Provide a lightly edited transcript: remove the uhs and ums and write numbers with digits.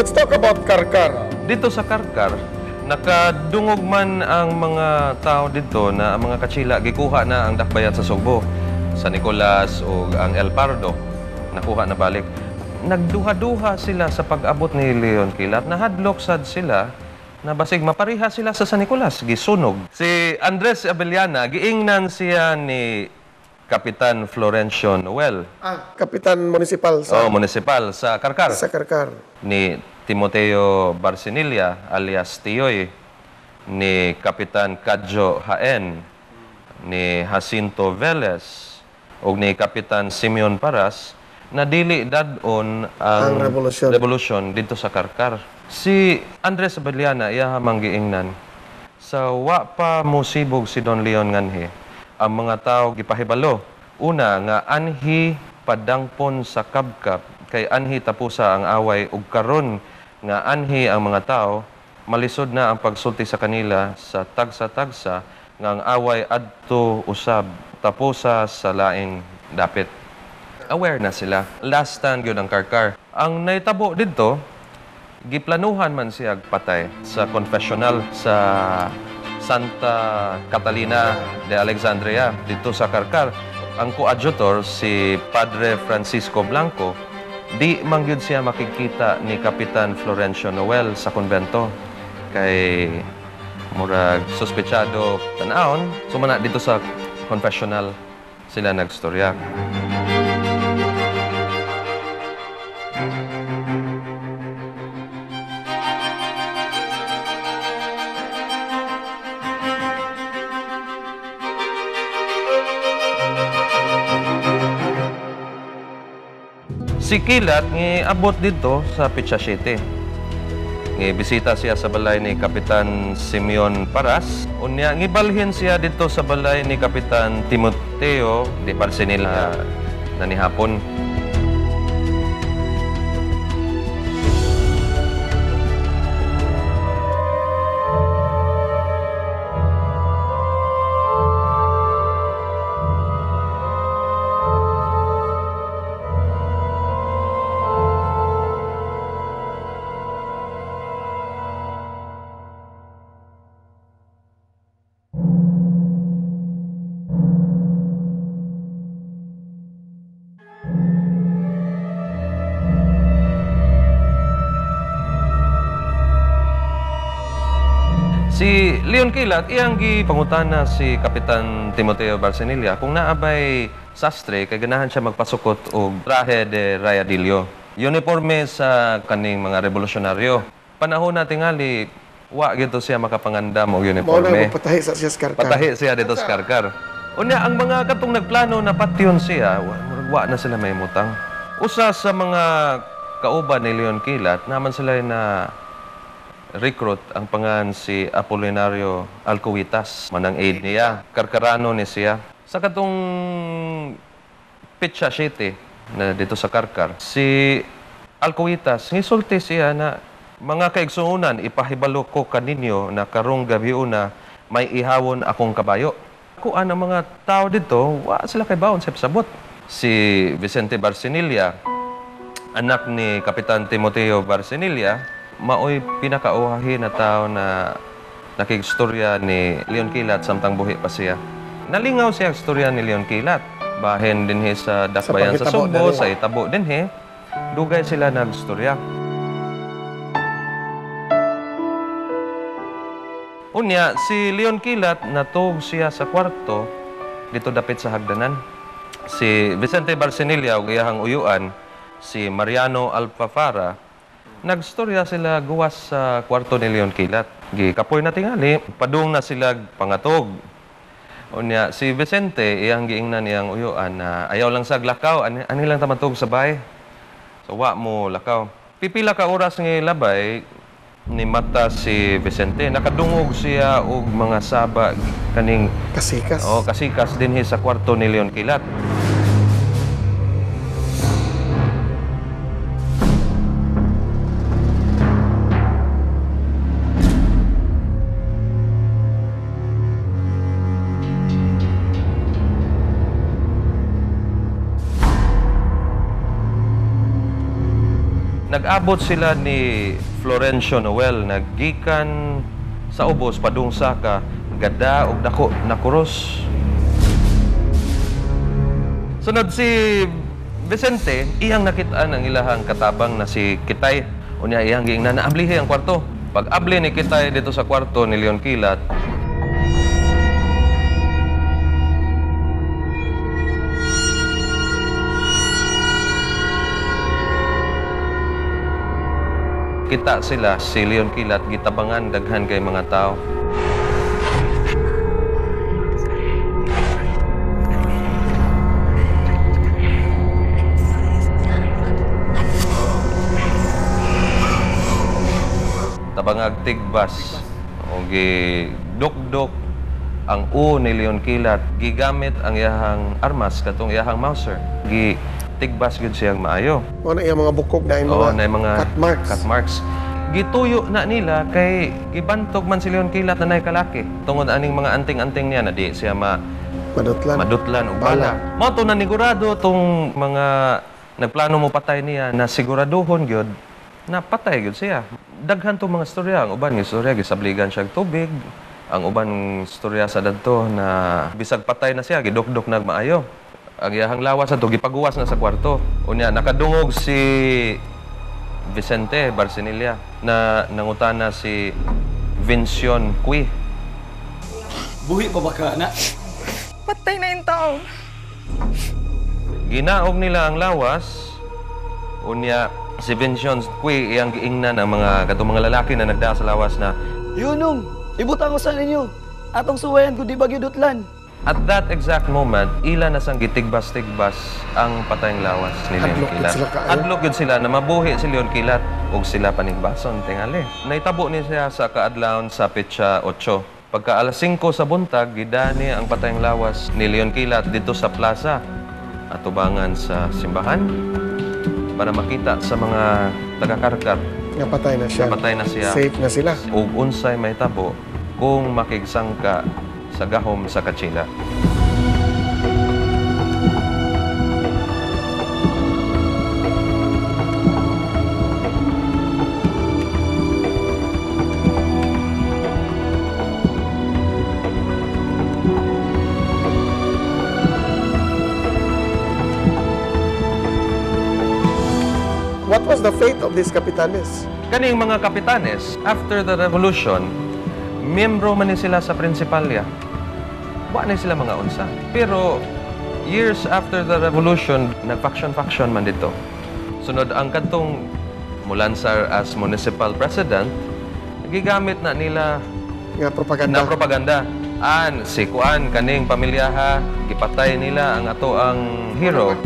let's talk about Karkar. Dito sa Karkar, nakadungog man ang mga tao dito na ang mga katsila gikuha na ang dakbayan sa Sugbo, sa Nicolas o ang El Pardo, nakuha na balik. Nagduha-duha sila sa pag-abot ni Leon Quilat. Nahadlok sad sila na basig mapariha sila sa San Nicolas, gisunog. Si Andres Abellana, giingnan siya ni Kapitan Florencio Noel. Kapitan Municipal sa, Municipal sa Karkar. sa Karkar. Ni Timoteo Barcinilla alias Tioy, ni Kapitan Kadjo Haen, ni Jacinto Velez, o ni Kapitan Simeon Paras, na dili dadon ang revolusyon dito sa Karkar. Si Andres Abellana, iya manggiingnan, sa wa pa musibog si Don Leon nganhi, ang mga tao gipahibalo. Una, nga anhi padangpon sa kabkap, kay anhi tapusa ang away, ug karon nga anhi ang mga tao, malisod na ang pagsulti sa kanila sa tagsa-tagsa, nga ang away adto usab, tapusa sa laing dapit. Aware na sila. Last stand yun ang Karkar. Ang naitabo dito, giplanuhan man siya patay sa confessional sa Santa Catalina de Alexandria dito sa Karkar. Ang coadjutor, si Padre Francisco Blanco, di mangyud siya makikita ni Kapitan Florencio Noel sa konbento. Kay murag suspechado tanahon, sumana dito sa confessional sila nagstorya. Si Quilat abot dito sa Picha City. Bisita siya sa balay ni Kapitan Simeon Paras. Unya gibalhin siya dito sa balay ni Kapitan Timoteo de Barcinilla na ni hapon. Si Leon Quilat, iyang gipangutana si Kapitan Timoteo Barcinilla kung naabay sastre, kay ganahan siya magpasukot og traje de rayadillo. Uniforme sa kaning mga revolusyonaryo. Panahon na tingali, wa gito siya makapangandam og uniforme. Patahi sa siya sa Karkar. Patahi siya dito sa Karkar. Unya, ang mga katong nagplano na patyon siya, wa na sila may mutang. Usa sa mga kauban ni Leon Quilat, naman sila na recruit ang pangan si Apolinario Alcoitas, manang aid niya. Karkarano ni siya. Sa katong Picha City na dito sa Karkar, si Alcoitas, ngisulti siya na mga kaigsuunan, ipahibalo ko kaninyo na karong gabi una may ihawon akong kabayo. Kuan ang mga tao dito, wa sila kay baon sa sabot. Si Vicente Barcinilla, anak ni Kapitan Timoteo Barcinilla, maoy pinakauhahin na tao na nakigstorya ni Leon Quilat samtang buhi pa siya. Nalingaw siya ang istorya ni Leon Quilat. Bahin din sa dakbayan sa Sugbo, sa itabo din dugay sila nagstorya. Unya, si Leon Quilat natog siya sa kwarto dito dapit sa hagdanan. Si Vicente Barcinilla ug iyahang uyuan, si Mariano Alfafara, nagstorya sila guwas sa kwarto ni Leon Quilat. Gikapoy na tingali, padung na sila pangatog. Unya, si Vicente, iyang giingnan iyang uyuan na ayaw lang sa lakaw, ani lang tamatog sa bay. So, wa mo lakaw. Pipila ka oras ng labay, ni mata si Vicente. Nakadungog siya og mga saba kaning Kasikas. Kasikas din sa kwarto ni Leon Quilat. Nag-abot sila ni Florencio Noel, naggikan sa ubos padung ka gada og dako na kuros. Sunod si Vicente, iyang nakitaan ang ilahang katabang na si Kitay. Unya iyang giingnan na ablihi ang kwarto. Pag abli ni Kitay dito sa kwarto ni Leon Kilat, kita sila si Leon Kilat gitabangan daghan kay mga tao. Tabangag tigbas o gidukdok ang ni Leon Kilat, gigamit ang iyahang armas katong iyahang Mauser, tigbas gyud siyang maayo. O na iyang mga bukog na Oo, mga na mga cut cut marks. marks. Gituyo na nila kay gibantog man si Leon Kilat na nay kalaki. Tungod aning mga anting-anting niya na di siya madutlan og bala. Mao to nanigurado tong mga nagplano mo patay niya na siguraduhon gyud na patay gyud siya. Daghan tong mga istorya, ang uban nga istorya gisabligan siya og tubig. Ang uban istorya sa dadto na bisag patay na siya gidukdok nag maayo. Ang iyahang lawas ato gipaguwas na sa kwarto. Unya nakadungog si Vicente Barcinilla na nangutana si Vincion Cui. Buhi pa ba ka, na? Patay na yung tao. Ginaog nila ang lawas. Unya si Vincion Cui iyang giingnan ang mga katong mga lalaki na nagdaa sa lawas na Yunong, ibutang ko sa ninyo. Atong suwayan ko di ba gyudutlan. at that exact moment, ila na sang gitigbas-tigbas ang patayng lawas ni Leon Hadlok Kilat. gid sila kaayo. Hadlok gid sila na mabuhi si Leon Kilat ug sila panigbason tingali. Naitabo ni siya sa kaadlawon sa petsa 8. Pagka alas 5 sa buntag, gidani ang patayng lawas ni Leon Kilat dito sa plaza atubangan sa simbahan para makita sa mga taga-Karkar Nga patay na siya. patay na siya Safe na sila. ug unsay mahitabo kung makigsangka sa gahom sa Kachila. What was the fate of these kapitanes? Kaning mga kapitanes, after the revolution, miyembro man ni sila sa prinsipalya. Wa na sila mga unsa. Pero years after the revolution, nag-faction-faction man dito. Sunod ang kantong mulansar as municipal president, gigamit na nila Nga propaganda. na propaganda. Si Kuan, kaning pamilyaha, gipatay nila ang ato ang hero.